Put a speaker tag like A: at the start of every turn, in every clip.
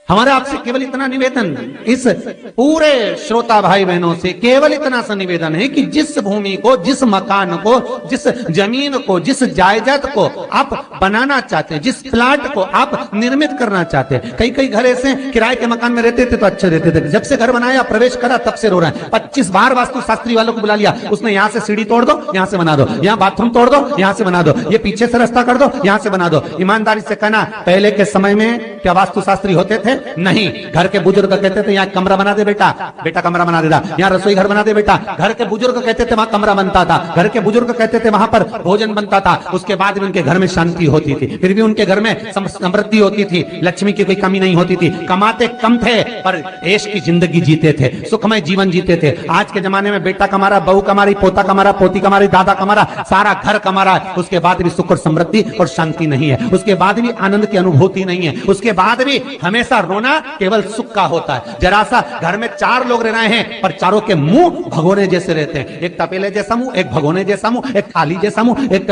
A: हमारा आपसे केवल इतना निवेदन, इस पूरे श्रोता भाई बहनों से केवल इतना सा निवेदन है कि जिस भूमि को, जिस मकान को, जिस जमीन को, जिस जायदाद को आप बनाना चाहते हैं, जिस प्लाट को आप निर्मित करना चाहते हैं, कई कई घर ऐसे किराए के मकान में रहते थे तो अच्छे रहते थे, जब से घर बनाया प्रवेश करा तब से रो रहे हैं। 25 बार वास्तु शास्त्री वालों को बुला लिया, उसने यहाँ से सीढ़ी तोड़ दो, यहाँ से बना दो, यहाँ बाथरूम तोड़ दो, यहाँ से बना दो, ये पीछे से रास्ता कर दो, यहाँ से बना दो। ईमानदारी से कहना, पहले के समय में क्या वास्तु शास्त्री होते थे? नहीं। घर के बुजुर्ग कहते थे यहाँ कमरा बना दे बेटा, बेटा कमरा बना देता, यहाँ रसोई घर बना दे बेटा। घर के बुजुर्ग कहते थे वहां कमरा बनता था, घर के बुजुर्ग कहते थे वहां पर भोजन बनता था, उसके बाद भी उनके घर में शांति होती थी, फिर भी उनके घर में समृद्धि होती थी, लक्ष्मी की कोई कमी नहीं होती थी। कमाते कम थे पर ऐश की जिंदगी जीते थे, सुखमय जीवन जीते थे। आज के जमाने में बेटा कमा रहा, बहू कमा रही, पोता कमा रहा, पोती कमा रही, दादा कमा रहा, सारा घर कमा रहा है, उसके बाद भी सुख और समृद्धि और शांति नहीं है, उसके बाद भी आनंद की अनुभूति नहीं है, उसके बाद भी हमेशा रोना केवल सुख का होता है। जरा सा घर में 4 लोग रह रहे हैं पर चारों के मुंह भगोने जैसे रहते हैं, एक तपेले जैसा मुंह, एक भगोने जैसा मुंह, एक थाली जैसा मुंह, एक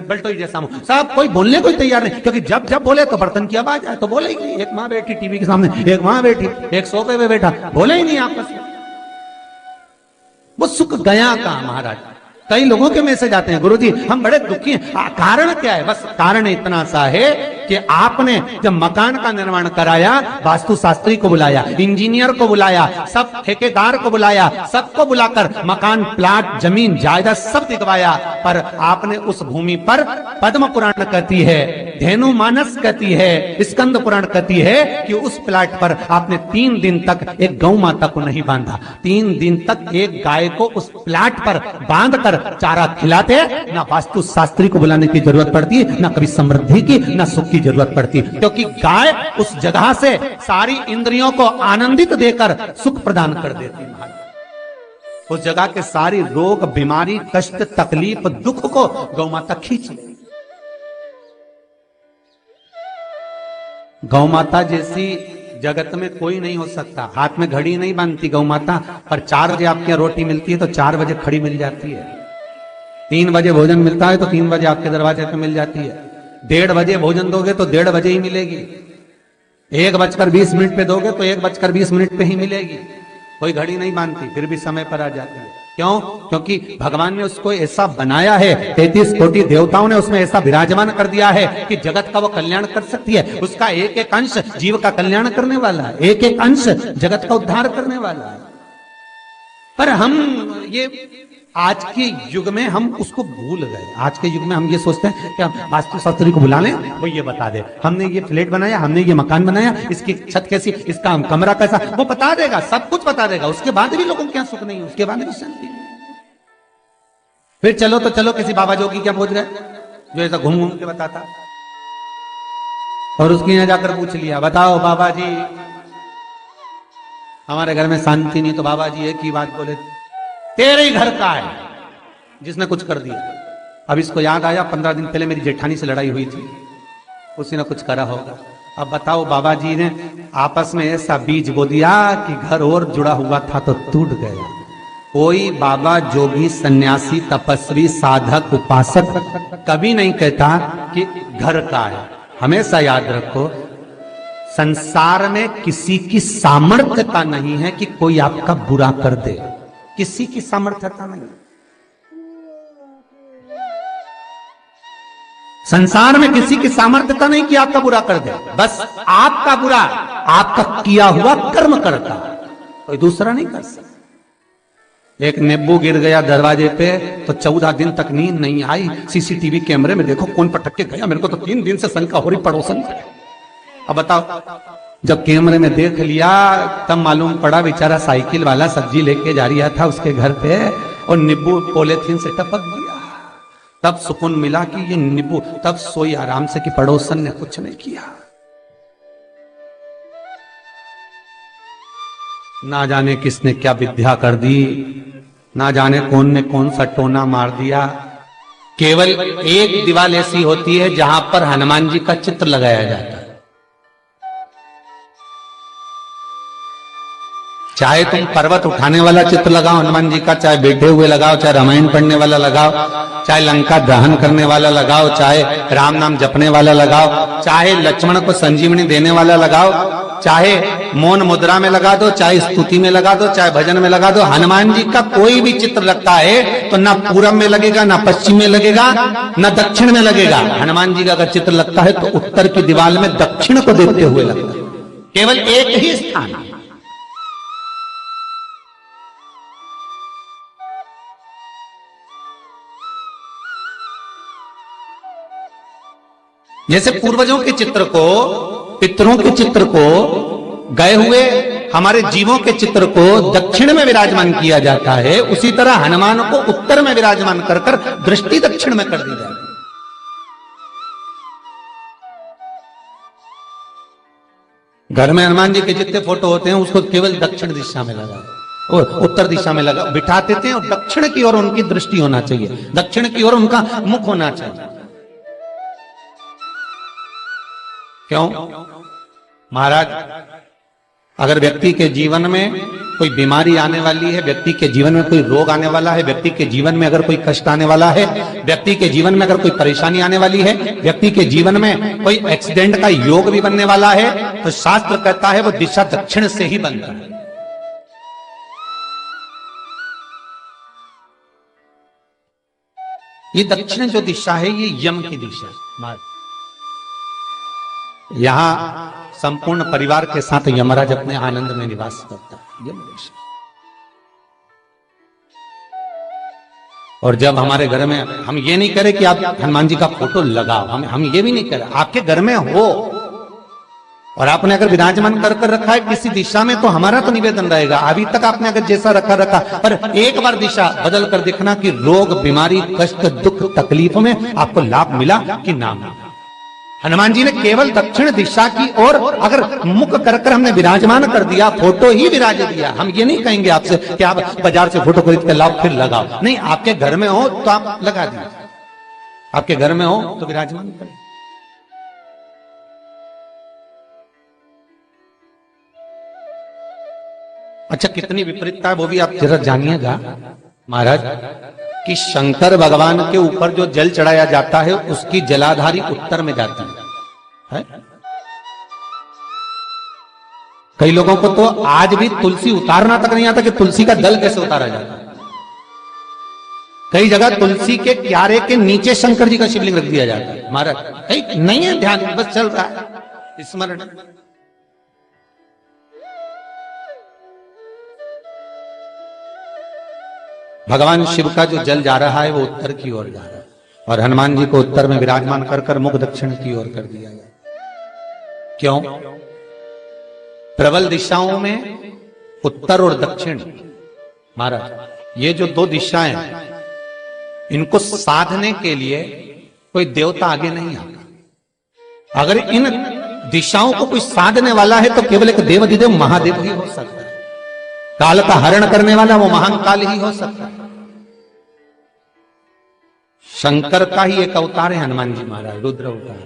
A: बल्टोई जैसा मुंह, सब कोई बोलने को तैयार नहीं, क्योंकि जब जब बोले तो बर्तन की आवाज आए तो बोले ही नहीं। एक माँ बैठी टीवी के सामने, एक माँ बैठी, एक सोफे पे बैठा, बोले ही नहीं आपस में। वो सुख गया कहां महाराज? कई लोगों के मैसेज आते हैं, गुरुजी हम बड़े दुखी हैं, कारण क्या है? बस कारण इतना सा है कि आपने जब मकान का निर्माण कराया, वास्तु शास्त्री को बुलाया, इंजीनियर को बुलाया, सब ठेकेदार को बुलाया, सबको बुलाकर मकान, प्लाट, जमीन, जायदाद सब दिखवाया, पर आपने उस भूमि पर पद्म पुराण कहती है, धेनु मानस कहती है, स्कंद पुराण कहती है कि उस प्लाट पर आपने 3 दिन तक एक गौ माता को नहीं बांधा, 3 दिन तक एक गाय को उस प्लाट पर बांध कर चारा खिलाते। ना वास्तु शास्त्री को बुलाने की जरूरत पड़ती है, ना कभी समृद्धि की, ना सुख की जरूरत पड़ती, क्योंकि गाय उस जगह से सारी इंद्रियों को आनंदित देकर सुख प्रदान कर देती है। उस जगह के सारी रोग, बीमारी, कष्ट, तकलीफ, दुख को गौ माता खींच ले। गौ माता जैसी जगत में कोई नहीं हो सकता। हाथ में घड़ी नहीं बांधती गौ माता, पर 4 बजे आपके यहाँ रोटी मिलती है तो 4 बजे खड़ी मिल जाती है। 3 बजे भोजन मिलता है तो 3 बजे आपके दरवाजे पे मिल जाती है। 1:30 बजे भोजन दोगे तो 1:30 बजे ही मिलेगी। 1:20 पे दोगे तो 1:20 पे ही मिलेगी। कोई घड़ी नहीं बांधती, फिर भी समय पर आ जाती है। क्यों? क्योंकि भगवान ने उसको ऐसा बनाया है, 33 कोटि देवताओं ने उसमें ऐसा विराजमान कर दिया है कि जगत का वो कल्याण कर सकती है। उसका एक एक अंश जीव का कल्याण करने वाला है, एक एक अंश जगत का उद्धार करने वाला है। पर हम ये आज के युग में हम उसको भूल गए। आज के युग में हम ये सोचते हैं कि हम वास्तु शास्त्री को बुला लें, वो ये बता दे, हमने ये फ्लैट बनाया, हमने ये मकान बनाया, इसकी छत कैसी, इसका कमरा कैसा, वो बता देगा, सब कुछ बता देगा। उसके बाद भी लोगों के यहाँ सुख नहीं है, उसके बाद भी शांति नहीं। फिर चलो तो चलो किसी बाबा जोगी क्या पहुंच गए जो ऐसा घूम घूम के बताता, और उसके यहाँ जाकर पूछ लिया, बताओ बाबा जी हमारे घर में शांति नहीं, तो बाबा जी एक ही बात बोले, तेरे ही घर का है जिसने कुछ कर दिया। अब इसको याद आया 15 दिन पहले मेरी जेठानी से लड़ाई हुई थी, उसी ने कुछ करा होगा। अब बताओ बाबा जी ने आपस में ऐसा बीज बो दिया कि घर और जुड़ा हुआ था तो टूट गया। कोई बाबा, जोगी, सन्यासी, तपस्वी, साधक, उपासक कभी नहीं कहता कि घर का है। हमेशा याद रखो, संसार में किसी की सामर्थ्यता नहीं है कि कोई आपका बुरा कर दे, किसी की सामर्थ्यता नहीं। संसार में किसी की सामर्थ्यता नहीं कि आपका बुरा कर दे, बस आपका बुरा आपका किया हुआ कर्म करता, कोई दूसरा नहीं कर सकता। एक नींबू गिर गया दरवाजे पे तो 14 दिन तक नींद नहीं आई। सीसीटीवी कैमरे में देखो कौन पटक के गया, मेरे को तो 3 दिन से शंका हो रही पड़ोसन से। अब बताओ, जब कैमरे में देख लिया तब मालूम पड़ा बेचारा साइकिल वाला सब्जी लेके जा रहा था उसके घर पे और नींबू पॉलीथीन से टपक गया। तब सुकून मिला कि ये नींबू, तब सोई आराम से कि पड़ोसन ने कुछ नहीं किया। ना जाने किसने क्या विद्या कर दी, ना जाने कौन ने कौन सा टोना मार दिया। केवल एक दीवार ऐसी होती है जहां पर हनुमान जी का चित्र लगाया जाता है। चाहे तुम पर्वत उठाने वाला चित्र लगाओ हनुमान जी का, चाहे बैठे हुए लगाओ, चाहे रामायण पढ़ने वाला लगाओ, चाहे लंका दहन करने वाला लगाओ, चाहे राम नाम जपने वाला लगाओ, चाहे लक्ष्मण को संजीवनी देने वाला लगाओ, चाहे मौन मुद्रा में लगा दो, चाहे स्तुति में लगा दो, चाहे भजन में लगा दो, हनुमान जी का कोई भी चित्र लगता है तो ना पूरब में लगेगा, ना पश्चिम में लगेगा, ना दक्षिण में लगेगा। हनुमान जी का अगर चित्र लगता है तो उत्तर की दीवार में दक्षिण को देखते हुए लगता है, केवल एक ही स्थान। जैसे पूर्वजों के चित्र को, पितरों के चित्र को, गए हुए हमारे जीवों के चित्र को दक्षिण में विराजमान किया जाता है, उसी तरह हनुमान को उत्तर में विराजमान कर कर दृष्टि दक्षिण में कर दी जाती है। घर में हनुमान जी के जितने फोटो होते हैं उसको केवल दक्षिण दिशा में लगा और उत्तर दिशा में लगा बिठा देते हैं, और दक्षिण की ओर उनकी दृष्टि होना चाहिए, दक्षिण की ओर उनका मुख होना चाहिए। क्यों? महाराज, अगर व्यक्ति के जीवन में कोई बीमारी आने वाली है, व्यक्ति के जीवन में कोई रोग आने वाला है, व्यक्ति के जीवन में अगर कोई कष्ट आने वाला है, व्यक्ति के जीवन में अगर कोई परेशानी आने वाली है, व्यक्ति के जीवन में कोई एक्सीडेंट का योग भी बनने वाला है, तो शास्त्र कहता है वो दिशा दक्षिण से ही बनता है। ये दक्षिण जो दिशा है ये यम की दिशा है। यहां संपूर्ण परिवार के साथ यमराज अपने आनंद में निवास करता है, यम दिशा। और जब हमारे घर में, हम ये नहीं करें कि आप हनुमान जी का फोटो लगाओ, हम ये भी नहीं करें, आपके घर में हो और आपने अगर विराजमान कर कर रखा है किसी दिशा में, तो हमारा तो निवेदन रहेगा, अभी तक आपने अगर जैसा रखा पर एक बार दिशा बदल कर देखना कि रोग, बीमारी, कष्ट, दुख, तकलीफ में आपको लाभ मिला कि ना मिला। हनुमान जी ने केवल दक्षिण दिशा की ओर अगर मुख कर कर हमने विराजमान कर दिया, फोटो ही विराज दिया। हम ये नहीं कहेंगे आपसे कि आप बाजार से फोटो खरीद के लाओ फिर लगाओ, नहीं, आपके घर में हो तो आप लगा दीजिए, आपके घर में हो तो विराजमान करें। अच्छा, कितनी विपरीतता है वो भी आप जरा जानिएगा महाराज, कि शंकर भगवान के ऊपर जो जल चढ़ाया जाता है उसकी जलाधारी उत्तर में जाती है। कई लोगों को तो आज भी तुलसी उतारना तक नहीं आता कि तुलसी का दल कैसे उतारा जाता है। कई जगह तुलसी के क्यारे के नीचे शंकर जी का शिवलिंग रख दिया जाता है। महाराज नहीं है ध्यान, बस चल रहा है स्मरण। भगवान शिव का जो जल जा रहा है वो उत्तर की ओर जा रहा है, और हनुमान जी को उत्तर में विराजमान कर कर मुख दक्षिण की ओर कर दिया गया। क्यों? प्रबल दिशाओं में उत्तर और दक्षिण, महाराज, ये जो दो दिशाएं इनको साधने के लिए कोई देवता आगे नहीं आता। अगर इन दिशाओं को कोई साधने वाला है तो केवल एक देवाधिदेव महादेव ही हो सकता है। काल का हरण करने वाला वो महान काल ही हो सकता है। शंकर का ही एक अवतार है हनुमान जी महाराज, रुद्र अवतार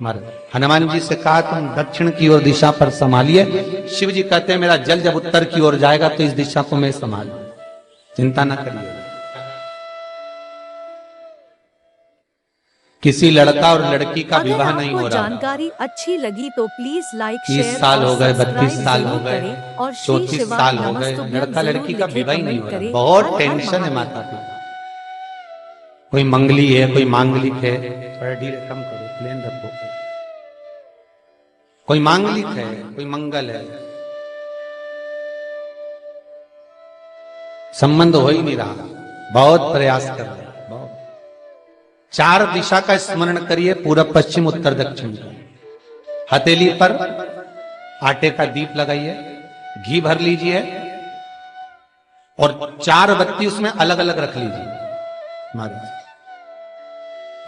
A: महाराज। हनुमान जी से कहा तुम दक्षिण की ओर दिशा पर संभालिए, शिव जी कहते हैं मेरा जल जब उत्तर की ओर जाएगा तो इस दिशा को मैं संभालू, चिंता ना करिए। किसी लड़का और लड़की का विवाह नहीं हो रहा।
B: जानकारी अच्छी लगी तो प्लीज लाइक,
A: 30 साल हो गए, 32 साल हो गए, 34 साल हो गए, लड़का लड़की का विवाह ही नहीं हो रहा। बहुत टेंशन है माता पिता। कोई मंगली है, कोई मांगलिक है, थोड़ा धीरे कम करो, प्लेन रखो। कोई मांगलिक है, कोई मंगल है, संबंध हो ही नहीं रहा। बहुत प्रयास कर रहे हैं, बहुत। 4 दिशा का स्मरण करिए, पूरब, पश्चिम, उत्तर, दक्षिण। हथेली पर आटे का दीप लगाइए, घी भर लीजिए और 4 बत्ती उसमें अलग अलग रख लीजिए महाराज।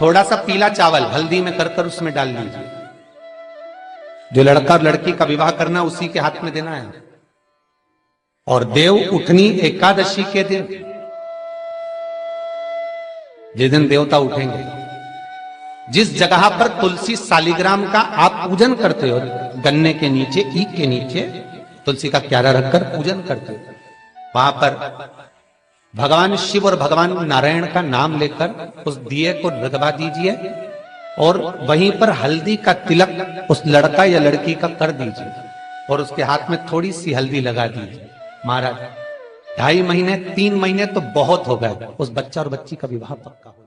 A: थोड़ा सा पीला चावल हल्दी में कर कर उसमें डाल लीजिए। जो लड़का और लड़की का विवाह करना उसी के हाथ में देना है। और देव उठनी एकादशी के दिन, जिस दिन देवता उठेंगे, जिस जगह पर तुलसी शालिग्राम का आप पूजन करते हो, गन्ने के नीचे, ईख के नीचे तुलसी का क्यारा रखकर पूजन करते हो, वहां पर भगवान शिव और भगवान नारायण का नाम लेकर उस दिए को रगवा दीजिए और वहीं पर हल्दी का तिलक उस लड़का या लड़की का कर दीजिए। और उसके हाथ में थोड़ी सी हल्दी लगा दीजिए। महाराज 2.5 महीने 3 महीने तो बहुत हो गए, उस बच्चा और बच्ची का विवाह पक्का हो जाए।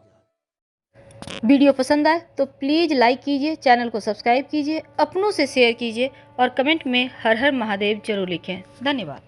C: वीडियो पसंद आए तो प्लीज़ लाइक कीजिए, चैनल को सब्सक्राइब कीजिए, अपनों से शेयर कीजिए और कमेंट में हर हर महादेव जरूर लिखें। धन्यवाद।